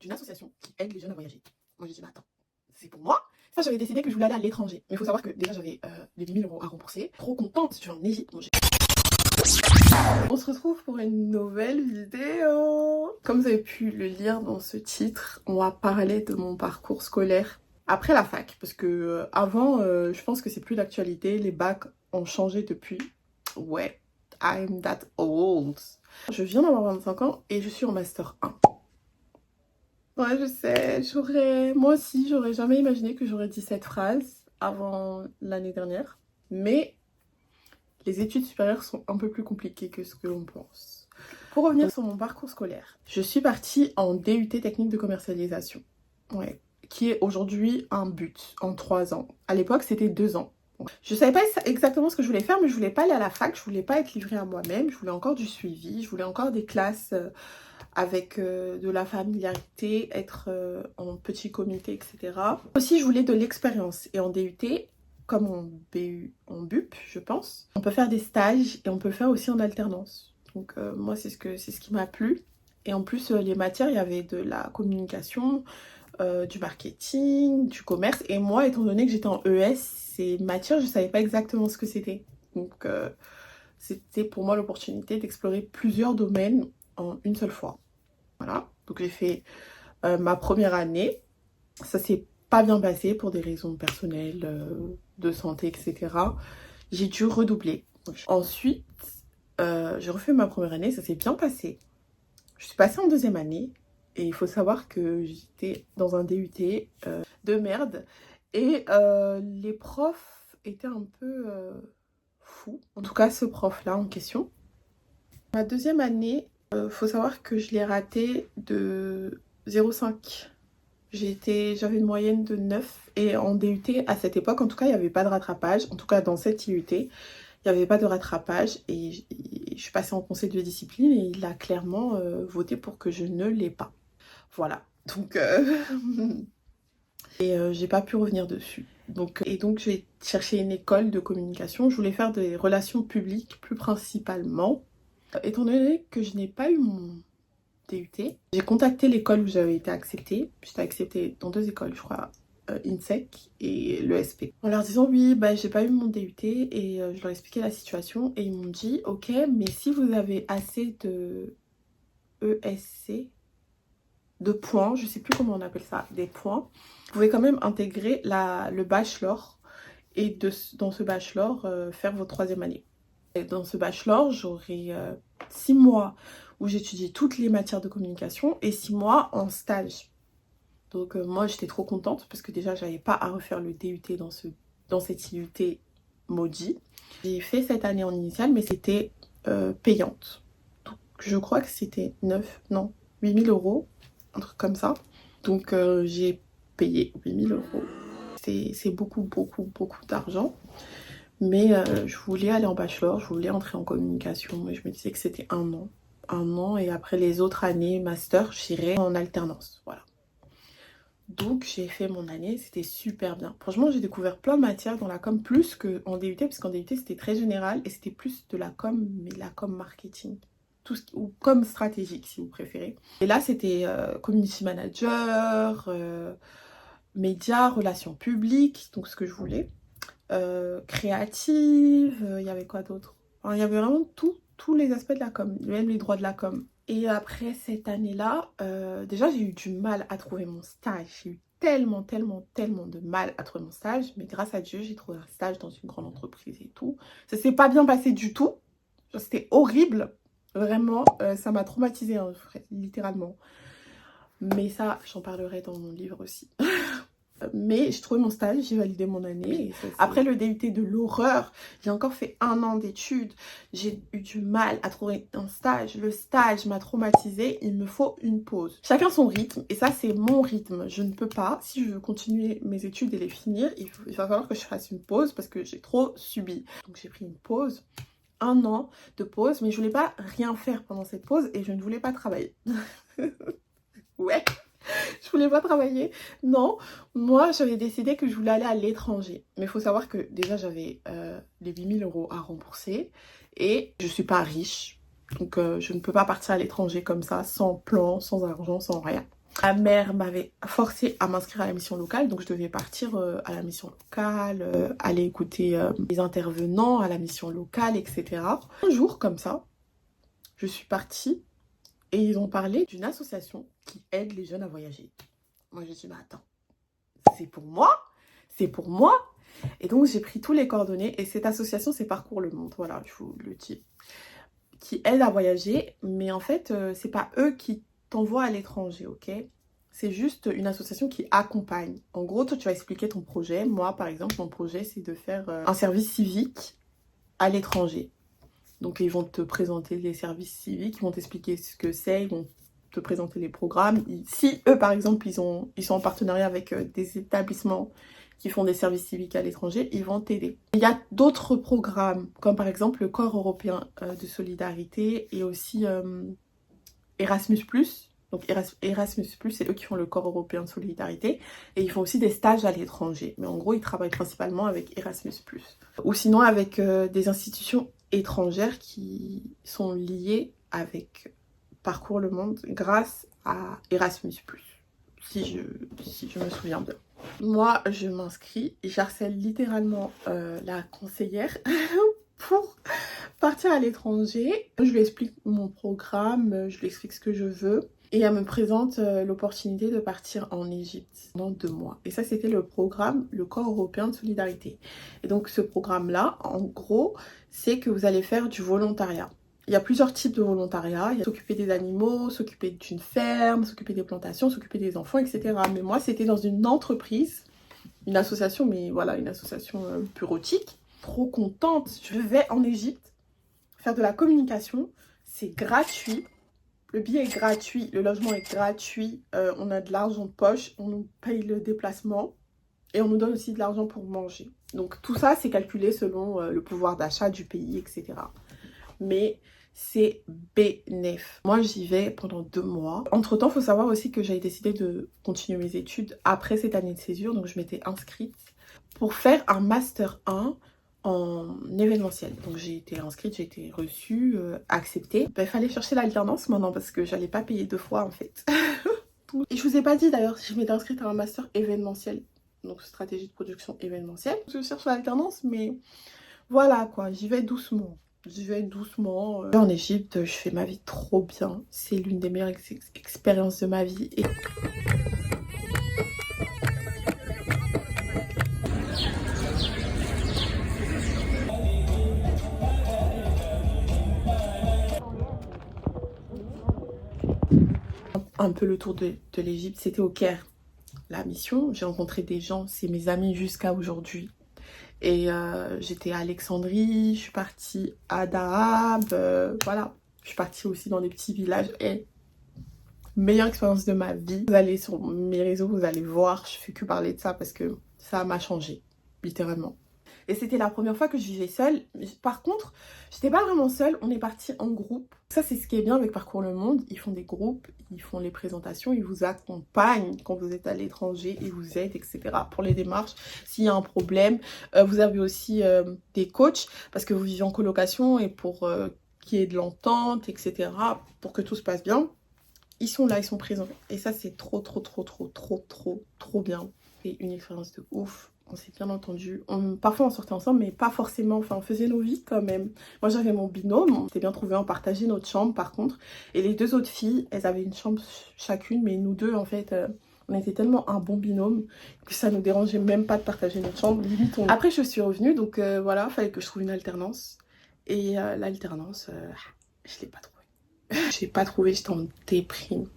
d'une association qui aide les jeunes à voyager. Moi j'ai dit, bah attends, c'est pour moi. Ça, j'avais décidé que je voulais aller à l'étranger. Mais il faut savoir que déjà j'avais les 10 000 € à rembourser. Trop contente, je suis en Égypte. On se retrouve pour une nouvelle vidéo. Comme vous avez pu le lire dans ce titre, on va parler de mon parcours scolaire après la fac. Parce que avant, je pense que c'est plus d'actualité. Les bacs ont changé depuis. Ouais, I'm that old. Je viens d'avoir 25 ans et je suis en master 1. Ouais, je sais, moi aussi, j'aurais jamais imaginé que j'aurais dit cette phrase avant l'année dernière. Mais les études supérieures sont un peu plus compliquées que ce que l'on pense. Pour revenir sur mon parcours scolaire, je suis partie en DUT technique de commercialisation. Ouais, qui est aujourd'hui un but en 3 ans. À l'époque, c'était 2 ans. Je savais pas exactement ce que je voulais faire, mais je voulais pas aller à la fac, je voulais pas être livrée à moi-même, je voulais encore du suivi, je voulais encore des classes avec de la familiarité, être en petit comité, etc. Aussi, je voulais de l'expérience. Et en DUT, comme en BU, en BUP, je pense, on peut faire des stages et on peut le faire aussi en alternance. Donc moi, c'est ce qui m'a plu. Et en plus, les matières, il y avait de la communication, du marketing, du commerce. Et moi, étant donné que j'étais en ES, ces matières, je ne savais pas exactement ce que c'était. Donc c'était pour moi l'opportunité d'explorer plusieurs domaines en une seule fois. Voilà, donc j'ai fait ma première année. Ça s'est pas bien passé pour des raisons personnelles, de santé, etc. J'ai dû redoubler. Ensuite, j'ai refait ma première année, ça s'est bien passé. Je suis passée en deuxième année et il faut savoir que j'étais dans un DUT de merde et les profs étaient un peu fous. En tout cas, ce prof-là en question. Ma deuxième année, faut savoir que je l'ai ratée de 0,5. J'avais une moyenne de 9 et en DUT, à cette époque, en tout cas, il n'y avait pas de rattrapage. En tout cas, dans cette IUT, il n'y avait pas de rattrapage et je suis passée en conseil de discipline et il a clairement voté pour que je ne l'ai pas. Voilà. Donc, et j'ai pas pu revenir dessus. Donc j'ai cherché une école de communication. Je voulais faire des relations publiques plus principalement. Étant donné que je n'ai pas eu mon DUT, j'ai contacté l'école où j'avais été acceptée. J'étais acceptée dans 2 écoles, je crois, INSEC et l'ESP. En leur disant oui, bah j'ai pas eu mon DUT et je leur ai expliqué la situation et ils m'ont dit ok, mais si vous avez assez de ESC, de points, je sais plus comment on appelle ça, des points, vous pouvez quand même intégrer le bachelor et dans ce bachelor faire votre 3e année. Et dans ce bachelor, j'aurai 6 mois où j'étudie toutes les matières de communication et 6 mois en stage. Donc moi, j'étais trop contente parce que déjà, j'avais pas à refaire le DUT dans cette IUT maudit. J'ai fait cette année en initiale, mais c'était payante. Donc je crois que c'était 8 000 €, un truc comme ça. Donc j'ai payé 8 000 €. C'est beaucoup, beaucoup, beaucoup d'argent. Mais je voulais aller en bachelor, je voulais entrer en communication et je me disais que c'était 1 an. 1 an et après les autres années master, j'irais en alternance. Voilà. Donc j'ai fait mon année, c'était super bien. Franchement, j'ai découvert plein de matières dans la com, plus qu'en DUT, parce qu'en DUT c'était très général et c'était plus de la com, mais la com marketing. Ou com stratégique si vous préférez. Et là c'était community manager, médias, relations publiques, donc ce que je voulais. Créative, il y avait quoi d'autre? Enfin, il y avait vraiment tous les aspects de la com, même les droits de la com. Et après cette année-là, déjà j'ai eu du mal à trouver mon stage. J'ai eu tellement, tellement, tellement de mal à trouver mon stage. Mais grâce à Dieu, j'ai trouvé un stage dans une grande entreprise et tout. Ça s'est pas bien passé du tout. C'était horrible. Vraiment, ça m'a traumatisée, hein, littéralement. Mais ça, j'en parlerai dans mon livre aussi. Mais j'ai trouvé mon stage, j'ai validé mon année. Après le DUT de l'horreur, j'ai encore fait 1 an d'études. J'ai eu du mal à trouver un stage. Le stage m'a traumatisée. Il me faut une pause. Chacun son rythme. Et ça, c'est mon rythme. Je ne peux pas. Si je veux continuer mes études et les finir, il va falloir que je fasse une pause parce que j'ai trop subi. Donc j'ai pris une pause. 1 an de pause. Mais je voulais pas rien faire pendant cette pause et je ne voulais pas travailler. Ouais. Je voulais pas travailler. Non, moi j'avais décidé que je voulais aller à l'étranger. Mais il faut savoir que déjà j'avais les 8 000 € à rembourser et je suis pas riche. Donc je ne peux pas partir à l'étranger comme ça, sans plan, sans argent, sans rien. Ma mère m'avait forcé à m'inscrire à la mission locale, donc je devais partir à la mission locale, aller écouter les intervenants à la mission locale, etc. Un jour, comme ça, je suis partie et ils ont parlé d'une association qui aide les jeunes à voyager. Moi, je me suis dit, bah attends, c'est pour moi, c'est pour moi. Et donc, j'ai pris tous les coordonnées et cette association, c'est Parcours le Monde, voilà, je vous le dis, qui aide à voyager, mais en fait, c'est pas eux qui t'envoient à l'étranger, ok? C'est juste une association qui accompagne. En gros, toi, tu vas expliquer ton projet. Moi, par exemple, mon projet, c'est de faire un service civique à l'étranger. Donc, ils vont te présenter les services civiques, ils vont t'expliquer ce que c'est, ils vont te présenter les programmes. Si eux, par exemple, ils sont en partenariat avec des établissements qui font des services civiques à l'étranger, ils vont t'aider. Il y a d'autres programmes, comme par exemple le Corps européen de solidarité et aussi Erasmus+. Donc Erasmus+, c'est eux qui font le Corps européen de solidarité. Et ils font aussi des stages à l'étranger. Mais en gros, ils travaillent principalement avec Erasmus+. Ou sinon avec des institutions étrangères qui sont liées avec Parcours le Monde grâce à Erasmus+. Si je me souviens bien. Moi, je m'inscris et j'harcèle littéralement la conseillère pour partir à l'étranger. Je lui explique mon programme, je lui explique ce que je veux. Et elle me présente l'opportunité de partir en Égypte pendant 2 mois. Et ça, c'était le programme, le Corps européen de solidarité. Et donc, ce programme-là, en gros, c'est que vous allez faire du volontariat. Il y a plusieurs types de volontariat. Il y a s'occuper des animaux, s'occuper d'une ferme, s'occuper des plantations, s'occuper des enfants, etc. Mais moi, c'était dans une entreprise, une association, mais voilà, une association bureautique. Trop contente. Je vais en Égypte faire de la communication. C'est gratuit. Le billet est gratuit, le logement est gratuit, on a de l'argent de poche, on nous paye le déplacement et on nous donne aussi de l'argent pour manger. Donc tout ça, c'est calculé selon le pouvoir d'achat du pays, etc. Mais c'est bénéf. Moi, j'y vais pendant 2 mois. Entre-temps, il faut savoir aussi que j'avais décidé de continuer mes études après cette année de césure. Donc je m'étais inscrite pour faire un Master 1 en événementiel. Donc j'ai été inscrite, j'ai été reçue, acceptée. Il fallait chercher l'alternance maintenant parce que j'allais pas payer 2 fois en fait. Et je vous ai pas dit d'ailleurs si je m'étais inscrite à un master événementiel. Donc stratégie de production événementielle. Je cherche l'alternance mais voilà quoi, j'y vais doucement. J'y vais doucement. En Égypte, je fais ma vie trop bien. C'est l'une des meilleures expériences de ma vie. Et un peu le tour de l'Égypte, c'était au Caire. La mission, j'ai rencontré des gens, c'est mes amis jusqu'à aujourd'hui. Et j'étais à Alexandrie, je suis partie à Dahab, voilà. Je suis partie aussi dans des petits villages. Et meilleure expérience de ma vie. Vous allez sur mes réseaux, vous allez voir, je fais que parler de ça parce que ça m'a changé, littéralement. Et c'était la première fois que je vivais seule. Par contre, j'étais pas vraiment seule, on est parti en groupe. Ça, c'est ce qui est bien avec Parcours le Monde. Ils font des groupes, ils font les présentations, ils vous accompagnent quand vous êtes à l'étranger, ils vous aident, etc. pour les démarches. S'il y a un problème, vous avez aussi des coachs parce que vous vivez en colocation et pour qu'il y ait de l'entente, etc. pour que tout se passe bien. Ils sont là, ils sont présents. Et ça, c'est trop bien. C'est une expérience de ouf. On s'est bien entendu. Parfois, on sortait ensemble, mais pas forcément. Enfin, on faisait nos vies quand même. Moi, j'avais mon binôme. On s'était bien trouvé. On partageait notre chambre, par contre. Et les 2 autres filles, elles avaient une chambre chacune. Mais nous deux, en fait, on était tellement un bon binôme que ça nous dérangeait même pas de partager notre chambre. Limite, Après, je suis revenue. Donc, voilà, il fallait que je trouve une alternance. Et l'alternance, je l'ai pas trouvée. Je l'ai pas trouvée. J'étais en déprime.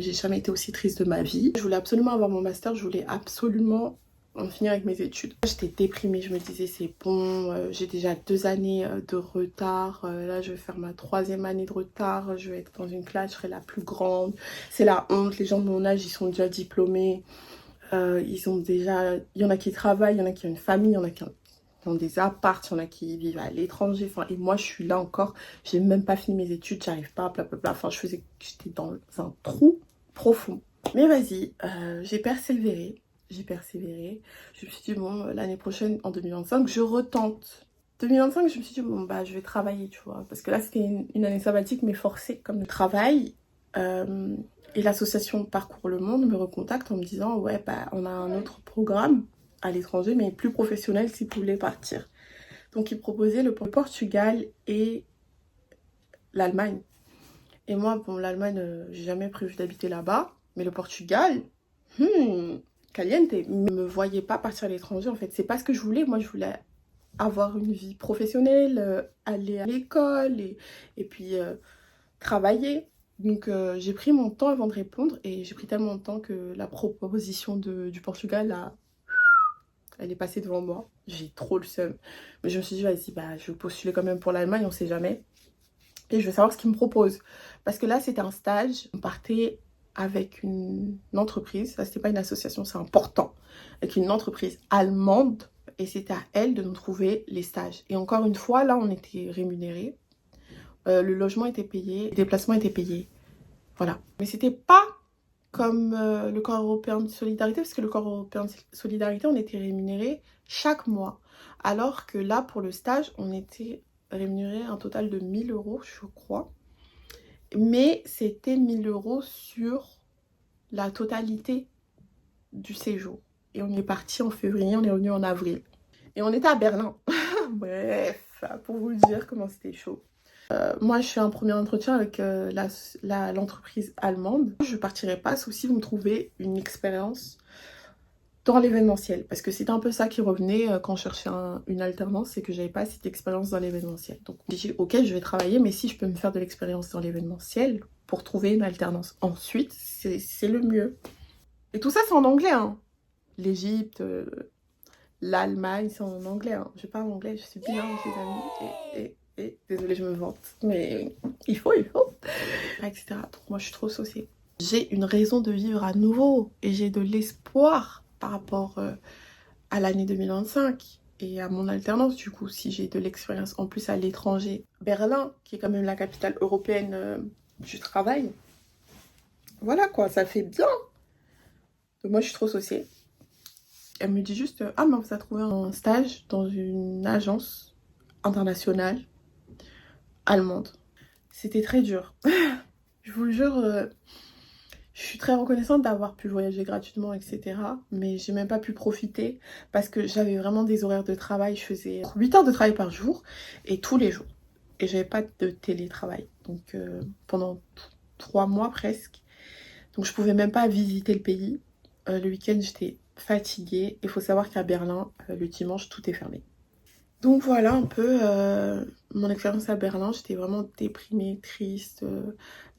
J'ai jamais été aussi triste de ma vie. Je voulais absolument avoir mon master. Je voulais absolument en finir avec mes études. J'étais déprimée, je me disais c'est bon, j'ai déjà 2 années de retard, là je vais faire ma 3e année de retard, je vais être dans une classe, je serai la plus grande, c'est la honte, les gens de mon âge ils sont déjà diplômés, ils ont déjà, il y en a qui travaillent, il y en a qui ont une famille, il y en a qui ont des apparts, il y en a qui vivent à l'étranger, enfin et moi je suis là encore, j'ai même pas fini mes études, j'arrive pas, blablabla, enfin j'étais dans un trou profond. Mais vas-y, j'ai persévéré. Je me suis dit, bon, l'année prochaine, en 2025, je retente. 2025, je me suis dit, bon, bah, je vais travailler, tu vois. Parce que là, c'était une année sabbatique, mais forcée comme le travail. Et l'association Parcours le Monde me recontacte en me disant ouais bah on a un autre programme à l'étranger mais plus professionnel si vous voulez partir. Donc ils proposaient le Portugal et l'Allemagne. Et moi bon l'Allemagne j'ai jamais prévu d'habiter là-bas, mais le Portugal, caliente, ne me voyais pas partir à l'étranger en fait. C'est pas ce que je voulais. Moi je voulais avoir une vie professionnelle, aller à l'école et puis travailler. Donc j'ai pris mon temps avant de répondre et j'ai pris tellement de temps que la proposition du Portugal, elle est passée devant moi. J'ai trop le seum. Mais je me suis dit, vas-y, bah, je vais postuler quand même pour l'Allemagne, on sait jamais. Et je vais savoir ce qu'ils me proposent. Parce que là, c'était un stage. On partait avec une entreprise. Ça, c'était pas une association, c'est important. Avec une entreprise allemande. Et c'était à elle de nous trouver les stages. Et encore une fois, là, on était rémunérés. Le logement était payé, les déplacements étaient payés. Voilà. Mais c'était pas comme le corps européen de solidarité, parce que le corps européen de solidarité, on était rémunéré chaque mois. Alors que là, pour le stage, on était rémunéré un total de 1 000 €, je crois. Mais c'était 1 000 € sur la totalité du séjour. Et on est parti en février, on est revenu en avril. Et on était à Berlin. Bref, pour vous dire comment c'était chaud. Moi, je fais un premier entretien avec l'entreprise allemande. Je ne partirai pas, sauf si vous me trouvez une expérience dans l'événementiel. Parce que c'était un peu ça qui revenait quand je cherchais une alternance, c'est que j'avais pas cette expérience dans l'événementiel. Donc j'ai dit, ok, je vais travailler, mais si je peux me faire de l'expérience dans l'événementiel pour trouver une alternance ensuite, c'est le mieux. Et tout ça, c'est en anglais, hein. L'Égypte, l'Allemagne, c'est en anglais, hein. Je parle anglais, je suis bilingue, les amis. Et désolée, je me vante, mais il faut, etc. Donc moi, je suis trop saucée. J'ai une raison de vivre à nouveau et j'ai de l'espoir par rapport à l'année 2025 et à mon alternance. Du coup, si j'ai de l'expérience en plus à l'étranger, Berlin, qui est quand même la capitale européenne du travail, voilà quoi, ça fait bien. Donc moi, je suis trop saucée. Elle me dit juste, ah mais vous avez trouvé un stage dans une agence internationale allemande. C'était très dur. Je vous le jure, je suis très reconnaissante d'avoir pu voyager gratuitement, etc. Mais j'ai même pas pu profiter parce que j'avais vraiment des horaires de travail. Je faisais 8 heures de travail par jour et tous les jours. Et j'avais pas de télétravail. Donc pendant 3 mois presque. Donc je pouvais même pas visiter le pays. Le week-end, j'étais fatiguée. Il faut savoir qu'à Berlin, le dimanche, tout est fermé. Donc voilà un peu mon expérience à Berlin. J'étais vraiment déprimée, triste,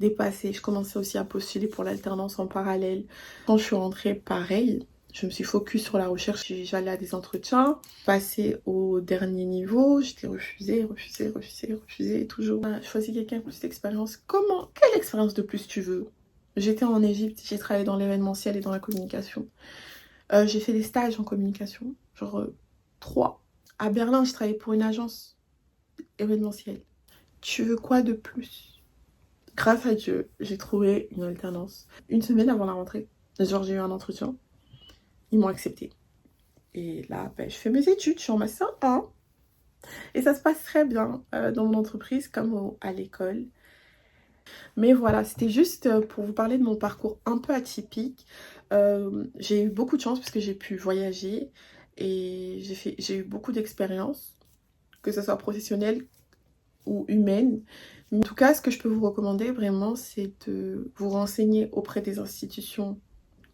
dépassée. Je commençais aussi à postuler pour l'alternance en parallèle. Quand je suis rentrée, pareil, je me suis focus sur la recherche. J'allais à des entretiens, passer au dernier niveau. J'étais refusée, toujours. Je choisis quelqu'un avec plus d'expérience. Quelle expérience de plus tu veux? J'étais en Égypte, j'ai travaillé dans l'événementiel et dans la communication. J'ai fait des stages en communication, genre 3. À Berlin, je travaillais pour une agence événementielle. Tu veux quoi de plus? Grâce à Dieu, j'ai trouvé une alternance. Une semaine avant la rentrée, genre j'ai eu un entretien. Ils m'ont accepté. Et là, ben, je fais mes études, je suis en master 1. Et ça se passe très bien dans mon entreprise comme à l'école. Mais voilà, c'était juste pour vous parler de mon parcours un peu atypique. J'ai eu beaucoup de chance parce que j'ai pu voyager et j'ai eu beaucoup d'expériences, que ce soit professionnelle ou humaine. Mais en tout cas, ce que je peux vous recommander vraiment, c'est de vous renseigner auprès des institutions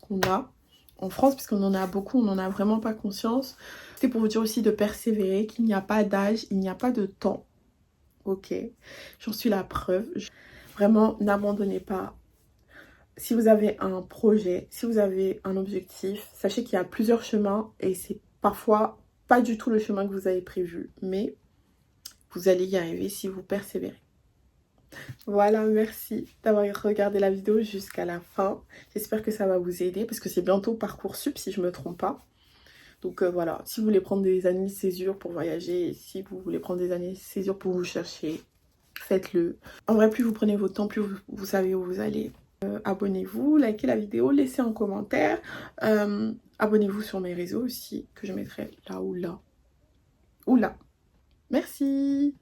qu'on a en France, puisqu'on en a beaucoup, on n'en a vraiment pas conscience. C'est pour vous dire aussi de persévérer, qu'il n'y a pas d'âge, il n'y a pas de temps. Ok, j'en suis la preuve. Vraiment, n'abandonnez pas. Si vous avez un projet, si vous avez un objectif, sachez qu'il y a plusieurs chemins et c'est parfois pas du tout le chemin que vous avez prévu, mais vous allez y arriver si vous persévérez. Voilà, merci d'avoir regardé la vidéo jusqu'à la fin. J'espère que ça va vous aider parce que c'est bientôt Parcoursup si je ne me trompe pas. Donc voilà, si vous voulez prendre des années de césure pour voyager, si vous voulez prendre des années de césure pour vous chercher, faites-le. En vrai, plus vous prenez votre temps, plus vous savez où vous allez. Abonnez-vous, likez la vidéo, laissez un commentaire. Abonnez-vous sur mes réseaux aussi, que je mettrai là ou là. Ou là. Merci.